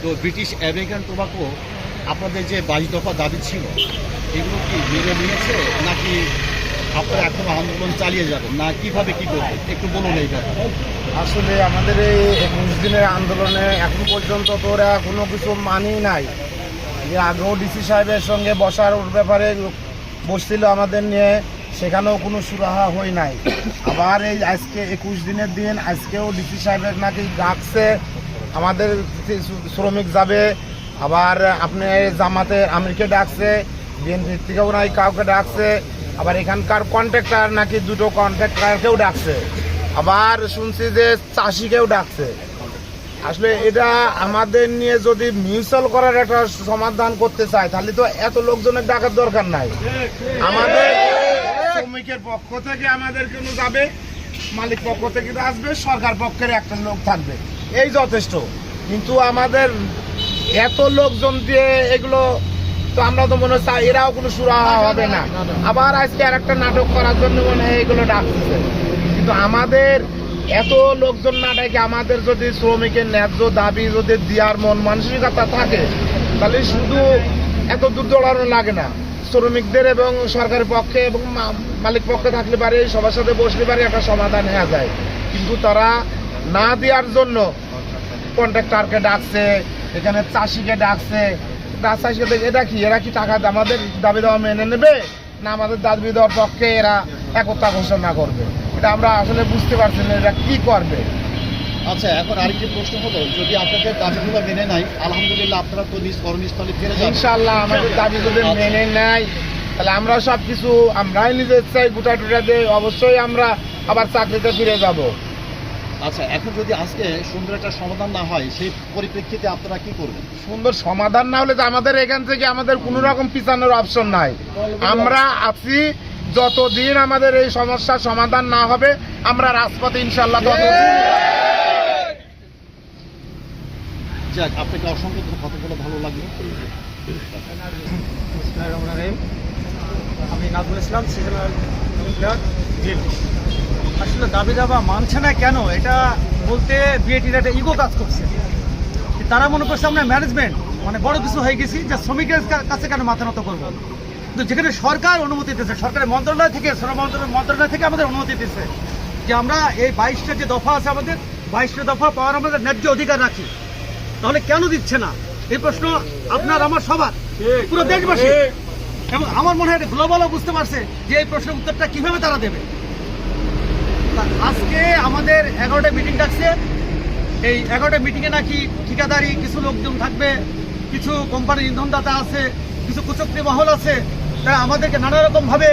তো British American tobacco আপনাদের যে 22 দফা দাবি ছিল এগুলো কি মেনে নিয়েছে, নাকি আপনারা এখনো আন্দোলন চালিয়ে যাবেন, না কিভাবে কি করবেন একটু বলুন এই ব্যাপারে। আসলে আমাদের এই 21 দিনের আন্দোলনে এখন পর্যন্ত তো ওরা কোনো কিছু মানি নাই। যে আগেও ডিসি সাহেবের সঙ্গে বসার ওর ব্যাপারে বসছিল আমাদের নিয়ে, সেখানেও কোনো সুরাহা হয় নাই। আবার এই আজকে 21 দিনের দিন, আজকেও ডিসি সাহেবের নাকি ডাকছে আমাদের শ্রমিক যাবে। আবার আপনি জামাতে আমিরকে ডাকছে, বিএনপির থেকেও নাই কাউকে ডাকছে। আবার এখানকার কন্ট্রাক্টর নাকি দুটো কন্ট্রাক্টরকেও ডাকছে। আবার শুনছি যে চাষিকেও ডাকছে। আসলে এটা আমাদের নিয়ে যদি মিউচুয়াল করার একটা সমাধান করতে চায় তাহলে তো এত লোকজনের ডাকার দরকার নাই। আমাদের শ্রমিকের পক্ষ থেকে আমাদের কোনো যাবে, মালিক পক্ষ থেকে আসবে, সরকার পক্ষের একটা লোক থাকবে, এই যথেষ্ট। কিন্তু আমাদের এত লোকজন দিয়ে এগুলো তো আমরা তো মনে হচ্ছে এরাও কোনো সুরাহা হবে না। আবার আজকে আর একটা নাটক করার জন্য মনে হয় এগুলো ডাকতেছে। কিন্তু আমাদের এত লোকজন না ডাকে আমাদের যদি শ্রমিকের ন্যায্য দাবি যদি দেওয়ার মন মানসিকতা থাকে তাহলে শুধু এত দূর দৌড়ানো লাগে না। শ্রমিকদের এবং সরকারের পক্ষে এবং মালিক পক্ষে থাকলে পারে সবার সাথে বসলে পারে একটা সমাধান হয়ে যায়। কিন্তু তারা না দেওয়ার জন্য কন্ট্রাক্টরকে ডাকছে, এখানে চাষিকে ডাকছে। চাষিকে এটা কি, এরা কি টাকা আমাদের দাবি দেওয়া মেনে নেবে, না আমাদের দাবি দেওয়ার পক্ষে এরা একতা ঘোষণা করবে? এটা আমরা আসলে বুঝতে পারছি না এরা কি করবে। আচ্ছা, এখন আরেকটি প্রশ্ন হলো, যদি আপনাদের দাবিগুলো মেনে নেয়, আলহামদুলিল্লাহ আপনারা তো নিজ কর্মস্থলে ফিরে যান। ইনশাআল্লাহ আমাদের দাবি যদি মেনে নেয় তাহলে আমরা সব কিছু আমরাই নিজের চাই গুটা টুটা দিয়ে অবশ্যই আমরা আবার চাকরিতে ফিরে যাব। আচ্ছা, এখন যদি আজকে সুন্দর একটা সমাধান না হয় সেই পরিপ্রেক্ষিতে আপনারা কি করবেন? সুন্দর সমাধান না হলে তো আমাদের এখান থেকে আমাদের কোনো রকম পিছানোর অপশন নাই। আমরা আছি যতদিন আমাদের এই সমস্যার সমাধান না হবে আমরা রাজপথে ইনশাআল্লাহ যাক, আপনাকে অসংখ্য কথা বলে ভালো লাগলো। আমি নাজমুল ইসলাম, আসলে দাবি দাবা মানছে না কেন এটা বলতে বিএটির একটা ইগো কাজ করছে। তারা মনে করছে আমরা ম্যানেজমেন্ট মানে বড় কিছু হয়ে গেছি যে শ্রমিকের কাছে কেন মাথা নত করবো। কিন্তু যেখানে সরকার অনুমতি দিচ্ছে, সরকারের মন্ত্রণালয় থেকে শ্রম মন্ত্রণালয় থেকে আমাদের অনুমতি দিচ্ছে যে আমরা এই 22টা যে দফা আছে আমাদের 22টা দফা পাওয়ার আমাদের ন্যায্য অধিকার রাখি, তাহলে কেন দিচ্ছে না? এই প্রশ্ন আপনার আমার সবার, পুরো দেশবাসী, এবং আমার মনে হয় গ্লোবালও বুঝতে পারছে যে এই প্রশ্নের উত্তরটা কিভাবে তারা দেবে। আজকে আমাদের 11টা মিটিং ডাকছে। এই 11টা মিটিংয়ে নাকি ঠিকাদারি কিছু লোকজন থাকবে, কিছু কোম্পানির ইন্ধনদাতা আছে, কিছু কুচক্রী মহল আছে, তারা আমাদেরকে নানা রকমভাবে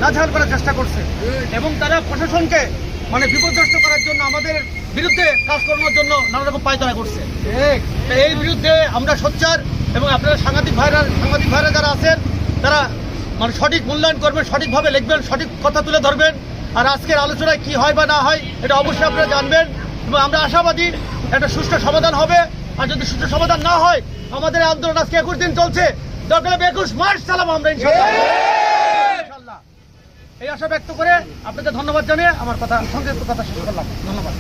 নাজেহাল করার চেষ্টা করছে এবং তারা প্রশাসনকে মানে বিপর্যস্ত করার জন্য আমাদের বিরুদ্ধে কাজ করানোর জন্য নানা রকম পায়তারা করছে। এই বিরুদ্ধে আমরা সোচ্চার এবং আপনারা সাংবাদিক ভাইরা যারা আছেন তারা মানে সঠিক মূল্যায়ন করবেন, সঠিকভাবে লিখবেন, সঠিক কথা তুলে ধরবেন। আর আজকের আলোচনায় কি হয় বা না হয় এটা অবশ্যই আপনারা জানবেন এবং আমরা আশাবাদী একটা সুষ্ঠু সমাধান হবে। আর যদি সুষ্ঠু সমাধান না হয় আমাদের আন্দোলন আজকে 21 দিন চলছে, দরকার 21 মাস চালাবো আমরা ইনশাআল্লাহ। এই আশা ব্যক্ত করে আপনাকে ধন্যবাদ জানিয়ে আমার কথা সংক্ষিপ্ত কথা শেষ করলাম। ধন্যবাদ।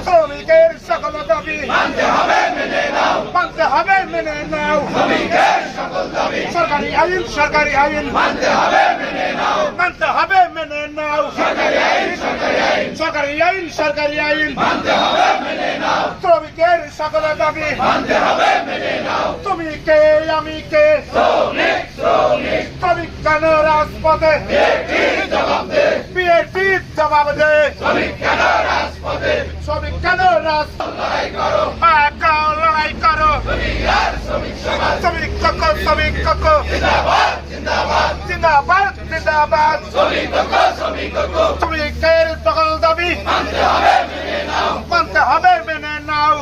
শ্রমিকের সকল দাবি মানতে হবে মেনে নাও, মানতে হবে মেনে নাও। সরকারি আইন মানতে হবে মেনে নাও, মানতে হবে মেনে নাও। সরকারি আইন মানতে হবে মেনে নাও। শ্রমিকের সকল দাবি মানতে হবে মেনে নাও। তুমি কে আমি কে, শ্রমিক কেন রাজপথে, বিএটির জবাব দে। শ্রমিক কেন রাজপথে, শ্রমিক কেন লড়াই করো, লড়াই করো। শ্রমিক কক্ষ, শ্রমিক কক্ষ, জিন্দাবাদ জিন্দাবাদ জিন্দাবাদ। শ্রমিকের সকল দাবি মানতে হবে মেনে নাও, মানতে হবে মেনে নাও।